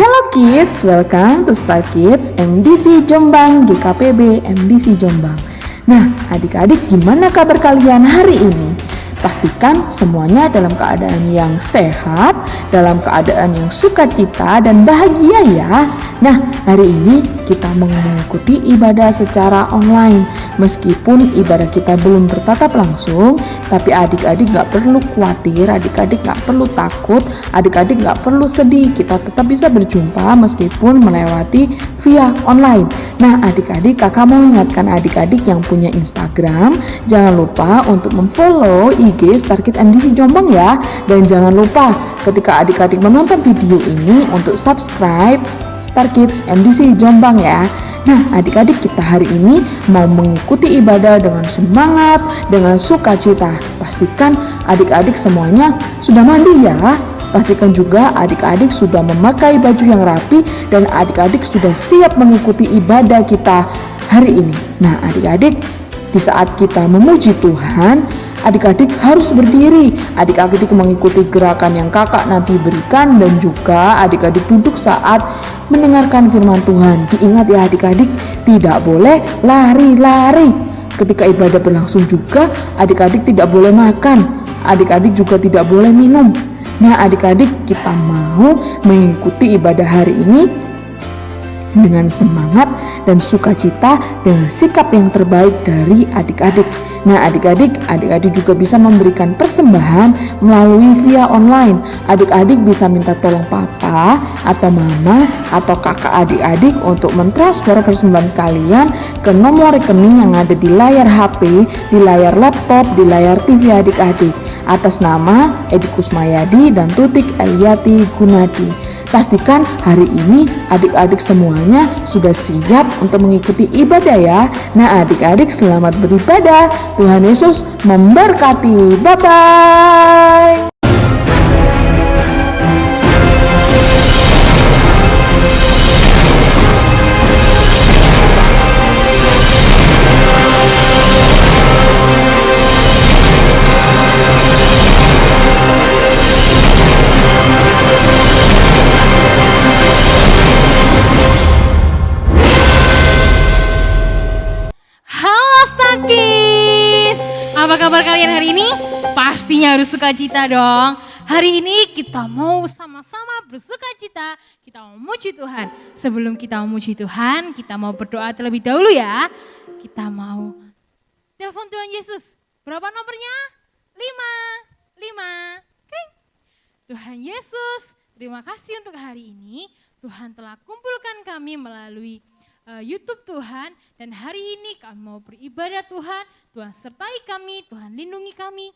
Hello kids, welcome to Star Kids MDC Jombang GKPB MDC Jombang. Nah, adik-adik gimana kabar kalian hari ini? Pastikan semuanya dalam keadaan yang sehat, dalam keadaan yang sukacita dan bahagia ya. Nah, hari ini kita mengikuti ibadah secara online. Meskipun ibadah kita belum bertatap langsung, tapi adik-adik gak perlu khawatir, adik-adik gak perlu takut, adik-adik gak perlu sedih. Kita tetap bisa berjumpa meskipun melewati via online. Nah, adik-adik, kakak mau ingatkan adik-adik yang punya Instagram, jangan lupa untuk memfollow IG Star Kids MDC Jombang ya. Dan jangan lupa ketika adik-adik menonton video ini untuk subscribe Star Kids MDC Jombang ya. Nah, adik-adik, kita hari ini mau mengikuti ibadah dengan semangat, dengan sukacita. Pastikan adik-adik semuanya sudah mandi ya. Pastikan juga adik-adik sudah memakai baju yang rapi dan adik-adik sudah siap mengikuti ibadah kita hari ini. Nah, adik-adik, di saat kita memuji Tuhan, adik-adik harus berdiri. Adik-adik mengikuti gerakan yang kakak nanti berikan dan juga adik-adik duduk saat mendengarkan firman Tuhan. Diingat ya adik-adik, tidak boleh lari-lari. Ketika ibadah berlangsung juga, adik-adik tidak boleh makan. Adik-adik juga tidak boleh minum. Nah, adik-adik, kita mau mengikuti ibadah hari ini dengan semangat dan sukacita, dengan sikap yang terbaik dari adik-adik. Nah, adik-adik juga bisa memberikan persembahan melalui via online. Adik-adik bisa minta tolong papa atau mama atau kakak adik-adik untuk mentransfer persembahan kalian ke nomor rekening yang ada di layar HP, di layar laptop, di layar TV adik-adik atas nama Edi Kusmayadi dan Tutik Eliati Gunadi. Pastikan hari ini adik-adik semuanya sudah siap untuk mengikuti ibadah ya. Nah, adik-adik selamat beribadah. Tuhan Yesus memberkati. Bye-bye. Apa kabar kalian hari ini? Pastinya harus sukacita dong. Hari ini kita mau sama-sama bersukacita, kita mau memuji Tuhan. Sebelum kita memuji Tuhan, kita mau berdoa terlebih dahulu ya. Kita mau telepon Tuhan Yesus. Berapa nomornya? 5. Kring. Tuhan Yesus, terima kasih untuk hari ini. Tuhan telah kumpulkan kami melalui YouTube Tuhan, dan hari ini kami mau beribadah Tuhan. Tuhan sertai kami, Tuhan lindungi kami,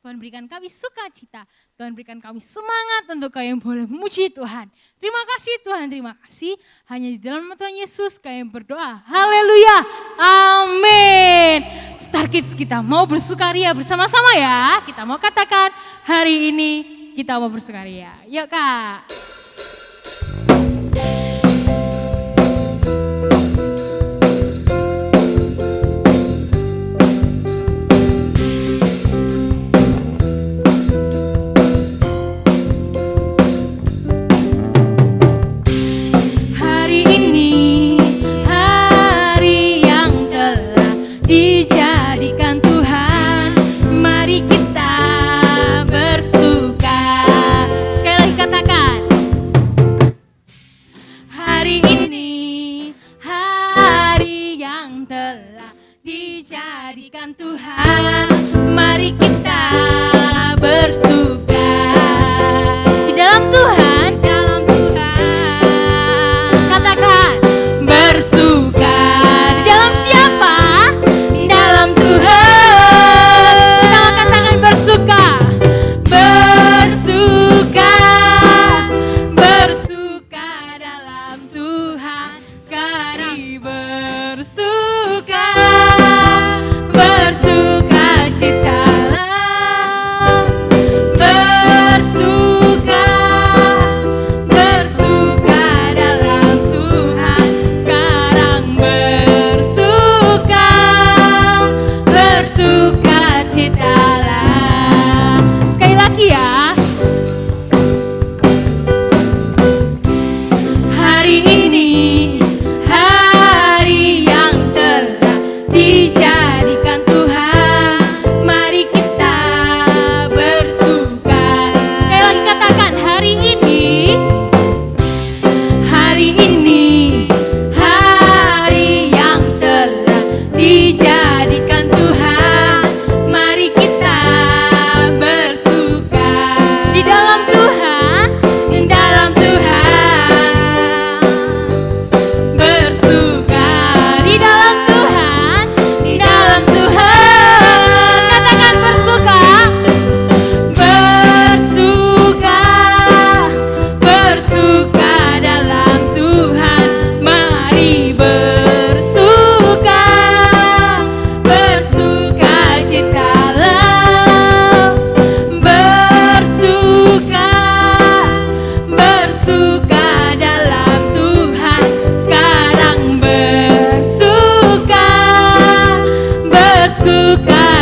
Tuhan berikan kami sukacita, Tuhan berikan kami semangat untuk kami boleh memuji Tuhan. Terima kasih Tuhan, terima kasih. Hanya di dalam nama Tuhan Yesus kami berdoa. Haleluya, amin. Star Kids, kita mau bersukaria bersama-sama ya. Kita mau katakan hari ini kita mau bersukaria. Yuk Kak. Dijadikan Tuhan, mari kita bersuka di dalam Tuhan, dalam Tuhan. Katakan bersuka di dalam siapa? Di dalam Tuhan. Kita mau katakan bersuka, bersuka, bersuka dalam Tuhan. Sekali bersuka, bersukacitalah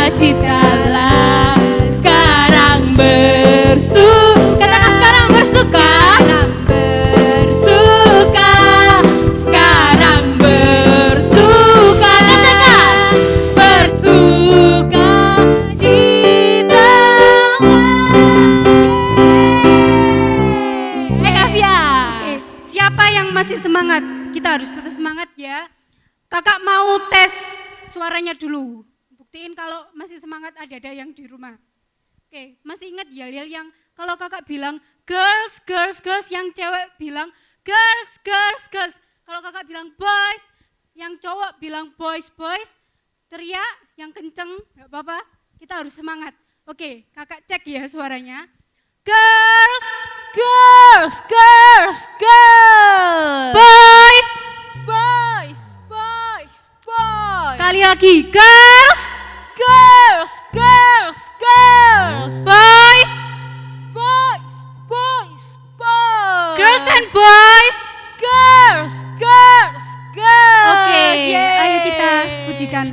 sukacitalah, sekarang bersuka. Katakan sekarang bersuka. Sekarang bersuka. Katakan bersuka cita. Kavia. Siapa yang masih semangat? Kita harus tetap semangat ya. Kakak mau tes suaranya dulu. Buktiin kalau masih semangat, ada yang di rumah. Oke, masih ingat yel-yel yang kalau kakak bilang girls, girls, girls, yang cewek bilang girls, girls, girls. Kalau kakak bilang boys, yang cowok bilang boys, boys. Teriak yang kenceng, gak apa-apa. Kita harus semangat. Oke, kakak cek ya suaranya. Girls, Girls, girls, girls. boys. Boys, boys, boys. Sekali lagi, girls, Girls, girls, girls. boys, Boys, boys, boys. girls and boys. Girls, girls, girls. Oke, Yeay. ayo kita pujikan.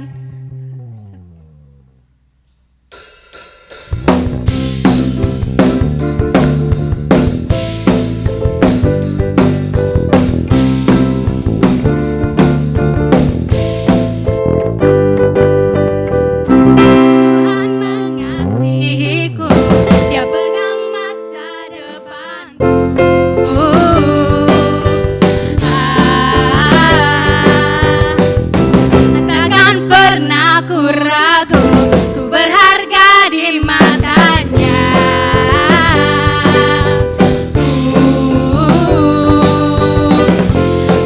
Tuhan mengasihiku, Dia pegang masa depanku. Takkan pernah ku ragu, ku berharga di matanya.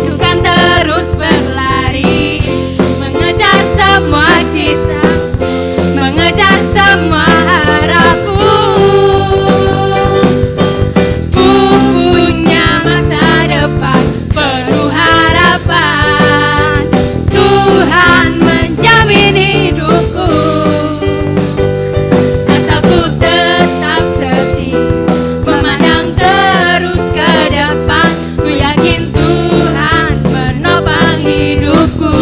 Ku kan terus berlari, mengejar semua cita, mengejar semua harapku. Ku punya masa depan penuh harapan. Tuhan menjamin hidupku, asal ku tetap setia, memandang terus ke depan. Ku yakin Tuhan menopang hidupku.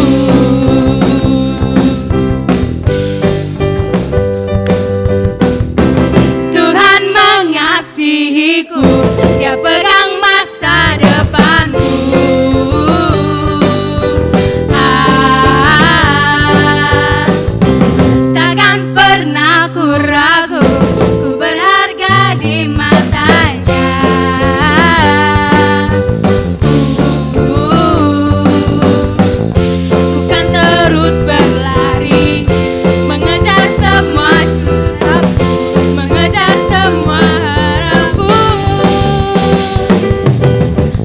Tuhan mengasihiku, Dia pegang masa depanku. Takkan pernah ku ragu, ku berharga di matanya. Ku kan terus berlari, mengejar semua harapku, mengejar semua harapku.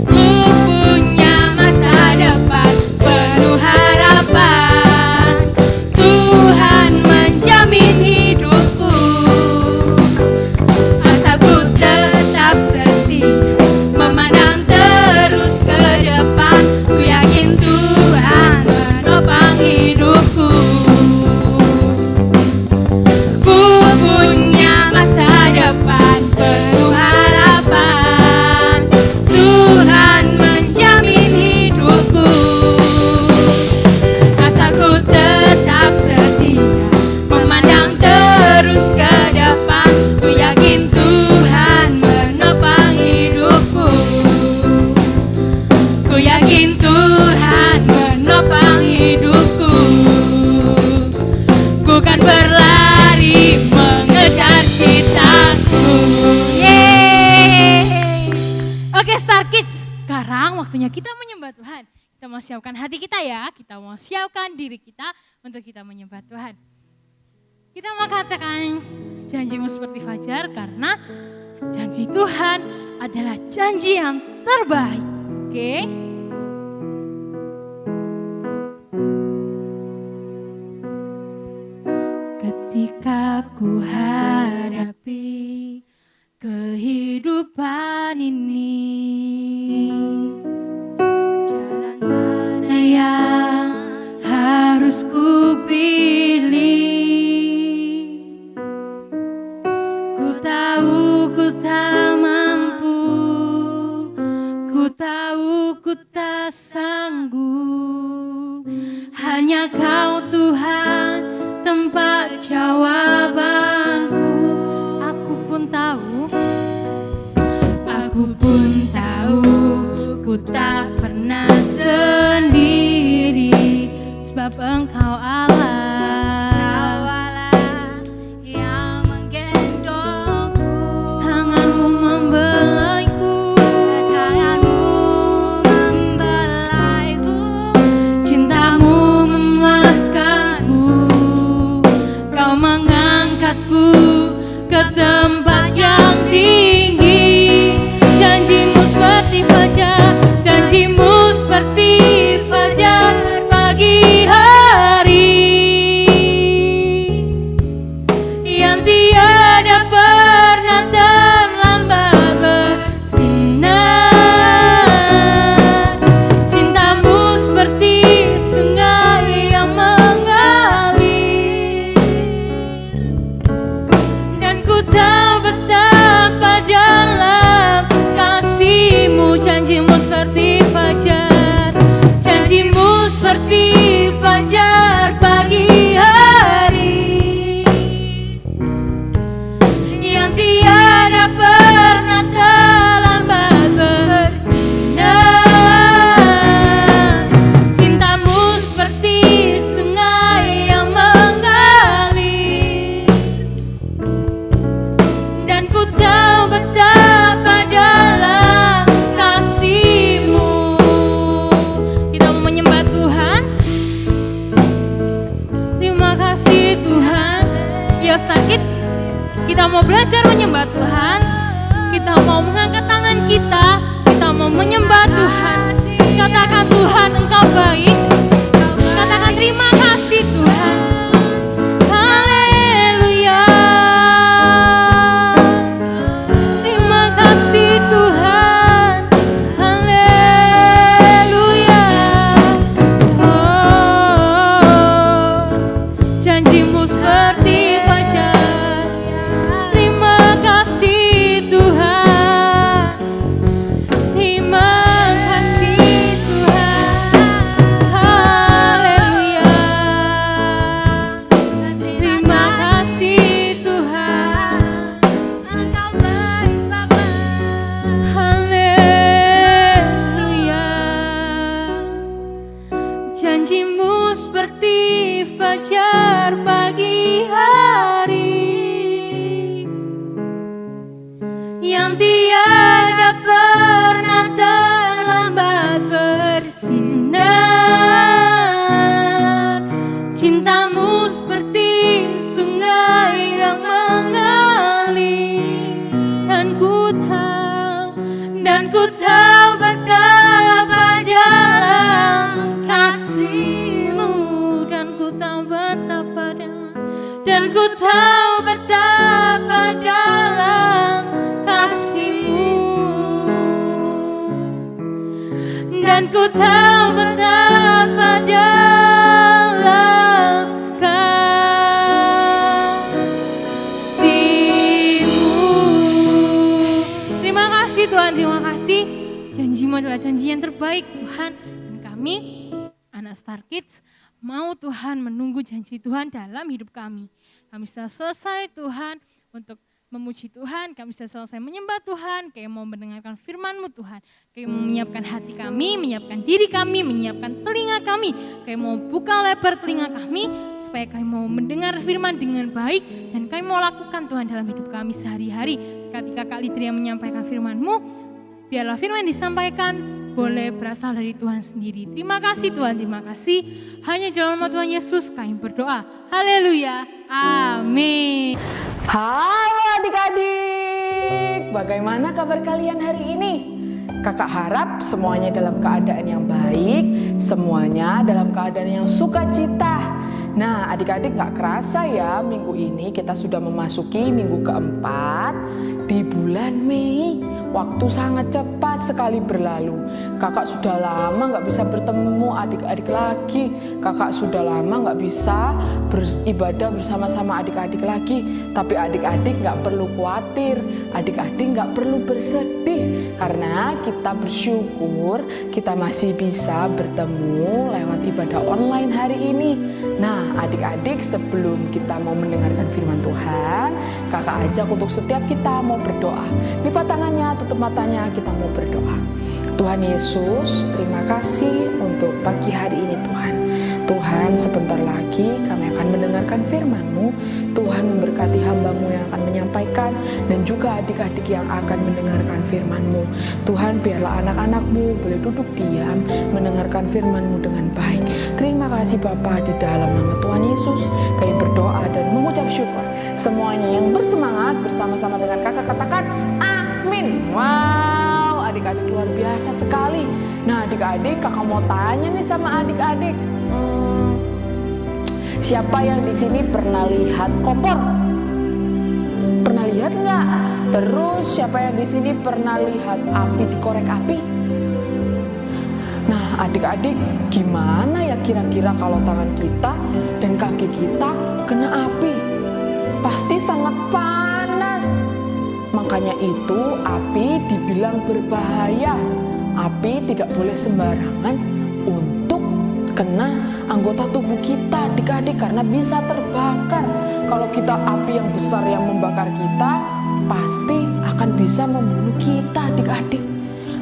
Ku punya masa depan penuh harapan. Tuhan menjamin hidupku, asal ku tetap setia, memandang terus ke depan. Ku yakin Tuhan menopang hidupku. Ku punya masa depan penuh harapan. Tuhan menjamin hidupku, asal ku tetap setia, memandang terus ke depan. Ku yakin Tuhan menopang hidupku. Ku yakin Tuhan menopang hidupku. Ku kan berlari mengejar citaku. Yeay. Oke Star Kids, sekarang waktunya kita menyembah Tuhan. Kita mau siapkan hati kita ya, kita mau siapkan diri kita untuk kita menyembah Tuhan. Kita mau katakan janjimu seperti fajar karena janji Tuhan adalah janji yang terbaik. Oke? Ketika ku hadapi kehidupan ini, jalan mana yang harus ku pilih? Ku tahu ku tak mampu, ku tahu ku tak sanggup. Hanya Kau Tuhan tempat jauh Ku tak pernah sendiri, sebab Engkau Allah yang menggendongku, tanganmu membelaiku, tanganmu membelaiku, cintamu memuaskanku, Kau mengangkatku ke tempat yang tinggi. Janjimu seperti fajar, janjimu seperti fajar pagi hari, yang tiada pernah terlambat bersinar. Cintamu seperti sungai yang mengalir, dan ku tahu betapa dalam kasih-Mu. Janjimu seperti fajar, janjimu seperti fajar pagi hari, yang tiada pernah terlambat bersinar. Cintamu seperti sungai yang mengalir, dan ku tahu betapa dalam kasih-Mu. Kita mau menyembah Tuhan. Terima kasih Tuhan. Ya sakit, kita mau belajar menyembah Tuhan. Kita mau mengangkat tangan kita mau menyembah Tuhan. Katakan Tuhan Engkau baik. Katakan terima kasih Tuhan. Haleluya. Terima kasih Tuhan. Haleluya. Oh, janjimu seperti fajar. Terima kasih Tuhan. Terima kasih Tuhan. Haleluya. Terima kasih Tuhan. Engkau baik Bapa. Haleluya. Janjimu seperti fajar pagi hari, yang tiada pernah terlambat bersinar. Cintamu seperti sungai yang mengalir, dan ku tahu betapa dalam kasih-Mu, dan ku tahu betapa dalam, dan ku tahu betapa dalam kasih-Mu, dan ku tahu betapa dalam kasih-Mu. Terima kasih Tuhan, terima kasih. Janji-Mu adalah janji yang terbaik Tuhan, dan kami anak Star Kids mau Tuhan menunggu janji Tuhan dalam hidup kami. Kami sudah selesai Tuhan untuk memuji Tuhan, kami sudah selesai menyembah Tuhan, kami mau mendengarkan firman-Mu Tuhan, kami mau menyiapkan hati kami, menyiapkan diri kami, menyiapkan telinga kami, kami mau buka lebar telinga kami, supaya kami mau mendengar firman dengan baik, dan kami mau lakukan Tuhan dalam hidup kami sehari-hari. Ketika Kak Lidria menyampaikan firman-Mu, biarlah firman yang disampaikan boleh berasal dari Tuhan sendiri. Terima kasih Tuhan, terima kasih. Hanya dalam nama Tuhan Yesus kami berdoa. Haleluya. Amin. Halo adik-adik, bagaimana kabar kalian hari ini? Kakak harap semuanya dalam keadaan yang baik, semuanya dalam keadaan yang sukacita. Nah adik-adik gak kerasa ya, minggu ini kita sudah memasuki minggu keempat di bulan Mei. Waktu sangat cepat sekali berlalu. Kakak sudah lama gak bisa bertemu adik-adik lagi. Kakak sudah lama gak bisa beribadah bersama-sama adik-adik lagi. Tapi adik-adik gak perlu khawatir, adik-adik gak perlu bersedih, karena kita bersyukur kita masih bisa bertemu lewat ibadah online hari ini. Nah adik-adik, sebelum kita mau mendengarkan firman Tuhan, kakak ajak untuk setiap kita mau berdoa. Lipat tangannya, tutup matanya, kita mau berdoa. Tuhan Yesus, terima kasih untuk pagi hari ini Tuhan. Tuhan, sebentar lagi kami akan mendengarkan firman-Mu. Tuhan memberkati hamba-Mu yang akan menyampaikan dan juga adik-adik yang akan mendengarkan firman-Mu. Tuhan, biarlah anak-anak-Mu boleh duduk diam mendengarkan firman-Mu dengan baik. Terima kasih Bapa, di dalam nama Tuhan Yesus kami berdoa dan mengucap syukur. Semuanya yang bersemangat bersama-sama dengan kakak katakan amin. Wow, adik-adik luar biasa sekali. Nah adik-adik, kakak mau tanya nih sama adik-adik. Siapa yang di sini pernah lihat kompor? Pernah lihat nggak? Terus siapa yang di sini pernah lihat api dikorek api? Nah adik-adik, gimana ya kira-kira kalau tangan kita dan kaki kita kena api? Pasti sangat panas. Makanya itu api dibilang berbahaya. Api tidak boleh sembarangan untuk kena anggota tubuh kita adik-adik, karena bisa terbakar. Kalau kita api yang besar yang membakar kita, pasti akan bisa membunuh kita adik-adik.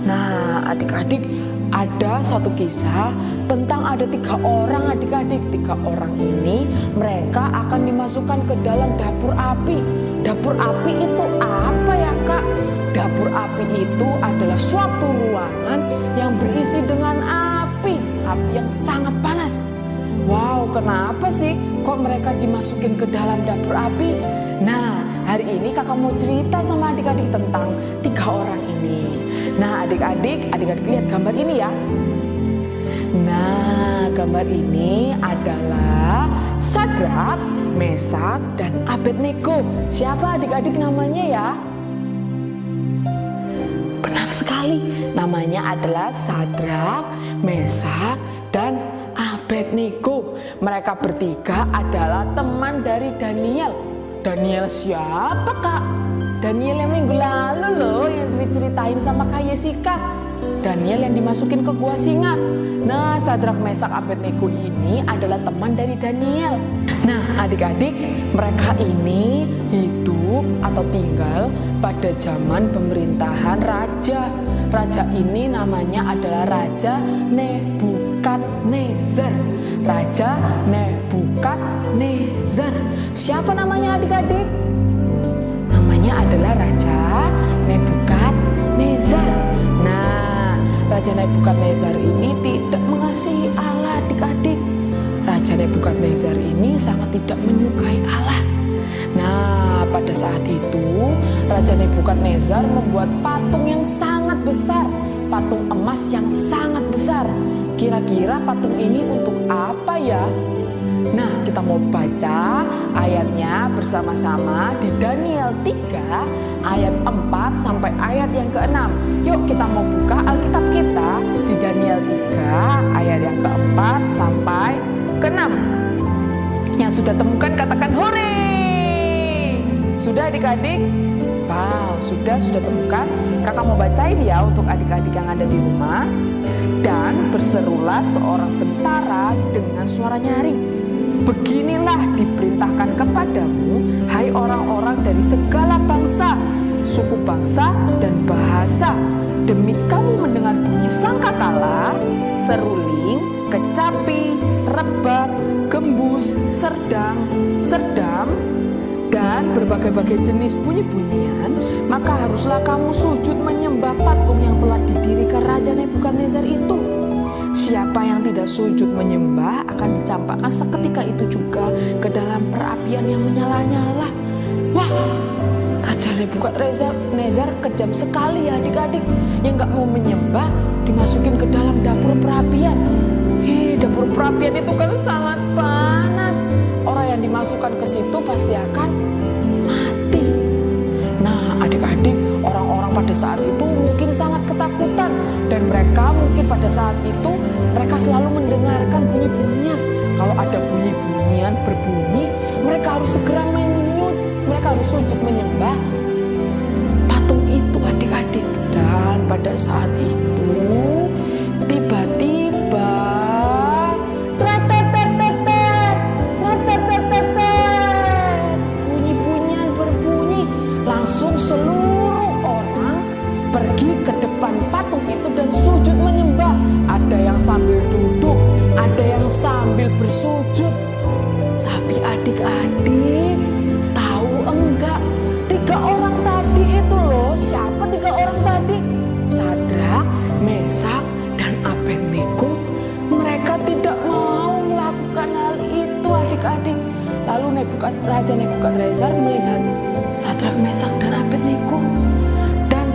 Nah adik-adik, ada satu kisah tentang ada 3 orang adik-adik. 3 orang ini mereka akan dimasukkan ke dalam dapur api. Dapur api itu apa ya kak? Dapur api itu adalah suatu ruangan yang berisi dengan api yang sangat panas. Wow, kenapa sih kok mereka dimasukin ke dalam dapur api? Nah, hari ini kakak mau cerita sama adik-adik tentang 3 orang ini. Nah, adik-adik lihat gambar ini ya. Nah, gambar ini adalah Sadrak, Mesak, dan Abednego. Siapa adik-adik namanya ya? Benar sekali, namanya adalah Sadrak, Mesak, dan Abednego. Mereka bertiga adalah teman dari Daniel. Daniel siapa kak? Daniel yang minggu lalu loh yang diceritain sama Kak Yesika. Daniel yang dimasukin ke gua singa. Nah, Sadrak, Mesak, Abednego ini adalah teman dari Daniel. Nah, adik-adik, mereka ini hidup atau tinggal pada zaman pemerintahan raja. Raja ini namanya adalah Raja Nebukadnezar. Raja Nebukadnezar. Siapa namanya adik-adik? Namanya adalah Raja Nebukadnezar. Nah, Raja Nebukadnezar ini tidak mengasihi Allah adik-adik. Raja Nebukadnezar ini sangat tidak menyukai Allah. Nah, pada saat itu Raja Nebukadnezar membuat patung yang sangat besar, patung emas yang sangat besar. Kira-kira patung ini untuk apa ya? Nah, kita mau baca ayatnya bersama-sama di Daniel 3 ayat 4 sampai ayat yang ke-6. Yuk kita mau buka Alkitab kita di Daniel 3 ayat yang ke-4 sampai ke-6. Yang sudah temukan katakan hore. Sudah adik-adik? Wow, sudah temukan. Kakak mau bacain ya untuk adik-adik yang ada di rumah. Dan berserulah seorang tentara dengan suara nyaring. Beginilah diperintahkan kepadamu, hai orang-orang dari segala bangsa, suku bangsa, dan bahasa. Demi kamu mendengar bunyi sangkakala, seruling, kecapi, rebab, gembus, serdam, dan berbagai-bagai jenis bunyi-bunyian, maka haruslah kamu sujud menyembah patung yang telah didirikan Raja Nebukadnezar itu. Siapa yang tidak sujud menyembah akan dicampakkan seketika itu juga ke dalam perapian yang menyala-nyala. Wah, Raja Nebukadnezar kejam sekali ya adik-adik. Yang gak mau menyembah dimasukin ke dalam dapur perapian. Dapur perapian itu kan sangat panas. Orang yang dimasukkan ke situ pasti akan mati. Nah adik-adik, orang-orang pada saat itu mungkin sangat ketakutan. Dan mereka mungkin pada saat itu mereka selalu mendengarkan bunyi-bunyian. Kalau ada bunyi-bunyian berbunyi, mereka harus segera mereka harus sujud menyembah patung itu adik-adik. Dan pada saat itu tiba-tiba bunyi-bunyian berbunyi, langsung seluruh orang pergi ke depan patung itu dan sujud Raja Nebukadnezar melihat Sadrak, Mesak, dan Abednego. Dan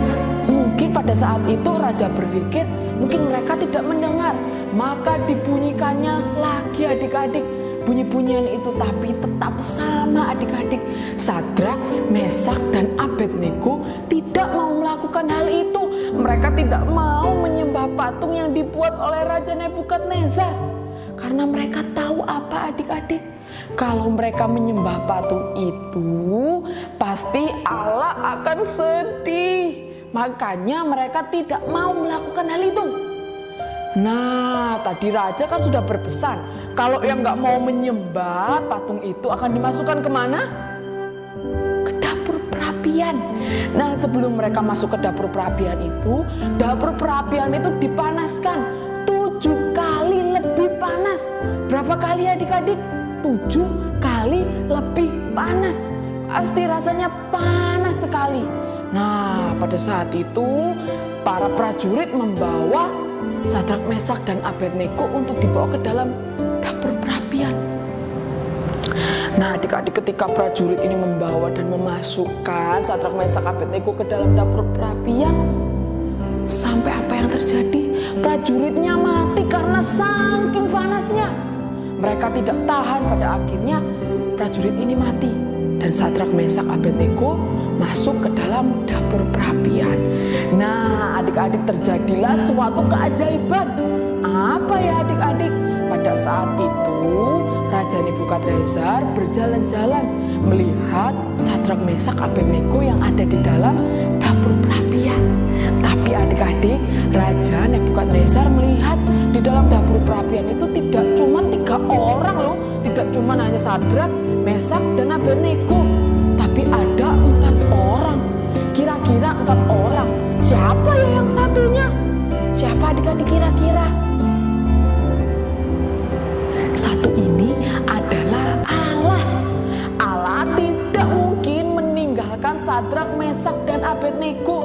mungkin pada saat itu Raja berpikir mungkin mereka tidak mendengar. Maka dibunyikannya lagi adik-adik bunyi-bunyian itu, tapi tetap sama adik-adik. Sadrak, Mesak, dan Abednego tidak mau melakukan hal itu. Mereka tidak mau menyembah patung yang dibuat oleh Raja Nebukadnezar. Karena mereka tahu apa adik-adik? Kalau mereka menyembah patung itu, pasti Allah akan sedih. Makanya mereka tidak mau melakukan hal itu. Nah, tadi raja kan sudah berpesan, kalau yang nggak mau menyembah patung itu akan dimasukkan kemana? Ke dapur perapian. Nah, sebelum mereka masuk ke dapur perapian itu, dapur perapian itu dipanaskan 7 kali lebih panas. Berapa kali adik-adik? 7 kali lebih panas. Pasti rasanya panas sekali. Nah, pada saat itu para prajurit membawa Sadrak, Mesak, dan Abednego untuk dibawa ke dalam dapur perapian. Nah, adik-adik, ketika prajurit ini membawa dan memasukkan Sadrak, Mesak, Abednego ke dalam dapur perapian, sampai apa yang terjadi? Prajuritnya mati karena saking panasnya. Mereka tidak tahan, pada akhirnya prajurit ini mati. Dan Sadrak, Mesak, Abednego masuk ke dalam dapur perapian. Nah, adik-adik, terjadilah suatu keajaiban. Apa ya adik-adik? Pada saat itu Raja Nebukadnezar berjalan-jalan melihat Sadrak, Mesak, Abednego yang ada di dalam dapur perapian. Tapi adik-adik, Raja Nebukadnezar melihat di dalam dapur perapian itu tidak cuma 3 orang loh. Tidak cuma hanya Sadrak, Mesak, dan Abednego, tapi ada 4 orang. Kira-kira 4 orang. Siapa ya yang satunya? Siapa adik-adik kira-kira? Satu ini adalah Allah. Allah tidak mungkin meninggalkan Sadrak, Mesak, dan Abednego.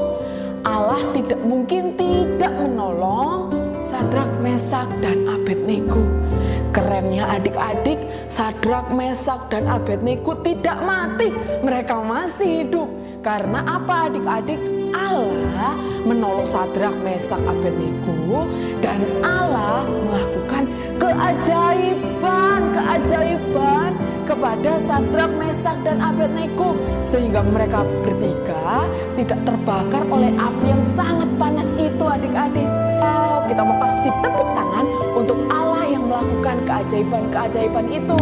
Allah tidak mungkin tidak menolong Sadrak, Mesak, dan Abednego. Kerennya adik-adik, Sadrak, Mesak, dan Abednego tidak mati. Mereka masih hidup. Karena apa adik-adik? Allah menolong Sadrak, Mesak, Abednego, dan Allah melakukan keajaiban kepada Sadrak, Mesak, dan Abednego, sehingga mereka bertiga tidak terbakar oleh api yang sangat panas itu adik-adik. Wow, kita mau kasih tepuk tangan untuk Allah yang melakukan keajaiban itu.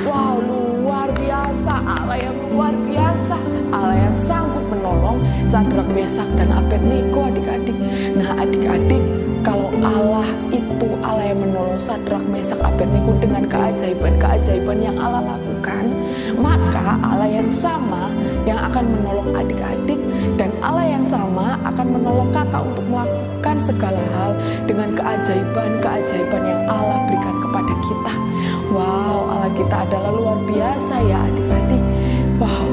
Wow, luar biasa, Allah yang luar biasa, Allah yang sanggup menolong Sadrak, Mesak, dan Abednego adik-adik. Nah adik-adik, kalau Allah itu Allah yang menolong Sadrak, Mesak, Abednego dengan keajaiban yang Allah lakukan, maka Allah yang sama yang akan menolong adik-adik, dan Allah yang sama akan menolong kakak untuk melakukan segala hal dengan keajaiban yang Allah berikan kepada kita. Wow, Allah kita adalah luar biasa ya adik-adik. Wow.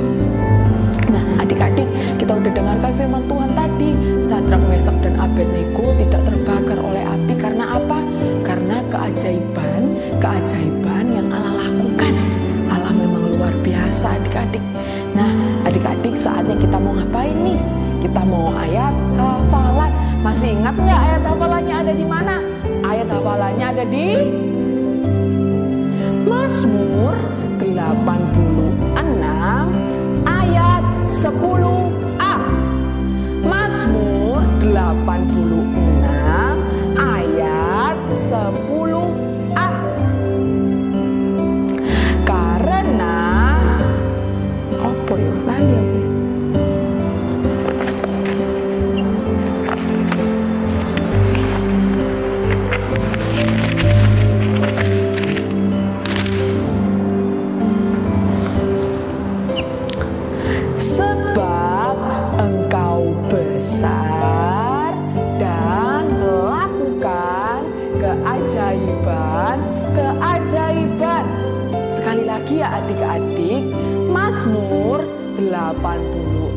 Nah adik-adik, kita udah dengarkan firman Tuhan tadi. Sadrak, Mesak, dan Abednego tidak terbakar oleh api karena apa? Karena keajaiban yang Allah lakukan. Allah memang luar biasa adik-adik. Nah adik-adik, saatnya kita mau ngapain nih? Kita mau ayat hafalan. Masih ingat nggak ayat hafalannya ada di mana? Ayat hafalannya ada di Mazmur 86 ayat 10a. Mazmur 86 ayat 10a. Karena apa ya? Lali aku. Besar dan melakukan keajaiban. Sekali lagi ya adik-adik, Mazmur 86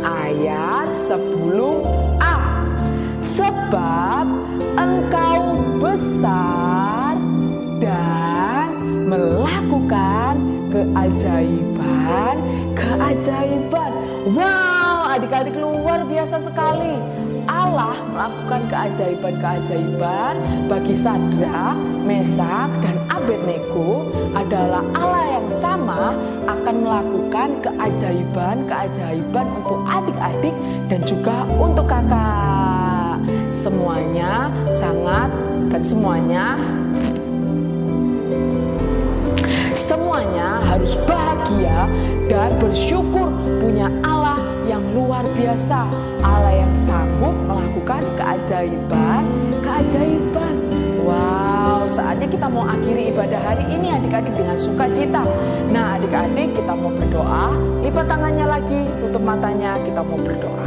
ayat 10a. Sebab engkau besar dan melakukan keajaiban. Wow, adik-adik luar biasa sekali. Allah melakukan keajaiban-keajaiban bagi Sadrak, Mesak, dan Abednego adalah Allah yang sama akan melakukan keajaiban-keajaiban untuk adik-adik dan juga untuk kakak. Semuanya sangat dan semuanya harus bahagia dan bersyukur punya Allah yang luar biasa, Allah yang sanggup melakukan keajaiban. Wow, saatnya kita mau akhiri ibadah hari ini adik-adik dengan sukacita. Nah adik-adik, kita mau berdoa, lipat tangannya lagi, tutup matanya, kita mau berdoa.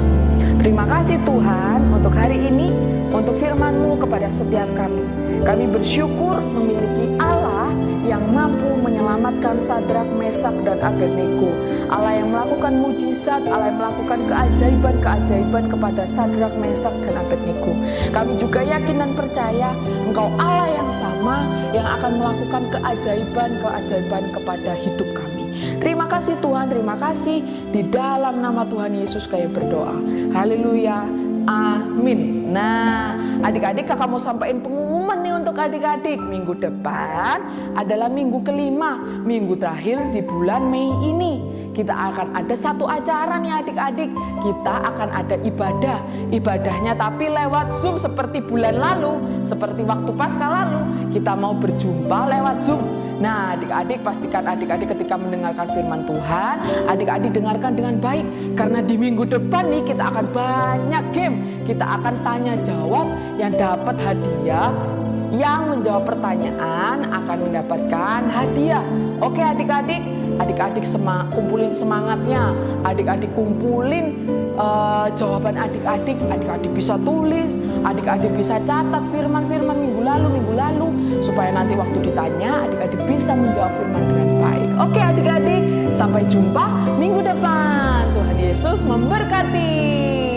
Terima kasih Tuhan untuk hari ini, untuk firman-Mu kepada setiap kami. Kami bersyukur memiliki Allah yang mampu menyelamatkan Sadrak, Mesak, dan Abednego. Allah yang melakukan mujizat, Allah yang melakukan keajaiban-keajaiban kepada Sadrak, Mesak, dan Abednego. Kami juga yakin dan percaya Engkau Allah yang sama yang akan melakukan keajaiban-keajaiban kepada hidup kami. Terima kasih Tuhan, terima kasih. Di dalam nama Tuhan Yesus kami berdoa. Haleluya, amin. Nah, adik-adik kakak mau sampaikan pengumuman nih untuk adik-adik. Minggu depan adalah minggu kelima, minggu terakhir di bulan Mei ini. Kita akan ada satu acara nih adik-adik. Kita akan ada ibadahnya tapi lewat Zoom seperti bulan lalu, seperti waktu Paskah lalu. Kita mau berjumpa lewat Zoom. Nah adik-adik, pastikan adik-adik ketika mendengarkan firman Tuhan, adik-adik dengarkan dengan baik. Karena di minggu depan nih kita akan banyak game. Kita akan tanya jawab, yang dapat hadiah, yang menjawab pertanyaan akan mendapatkan hadiah. Oke adik-adik, kumpulin semangatnya. Adik-adik kumpulin jawaban adik-adik bisa tulis, adik-adik bisa catat firman-firman minggu lalu, supaya nanti waktu ditanya adik-adik bisa menjawab firman dengan baik. Oke adik-adik, sampai jumpa minggu depan. Tuhan Yesus memberkati.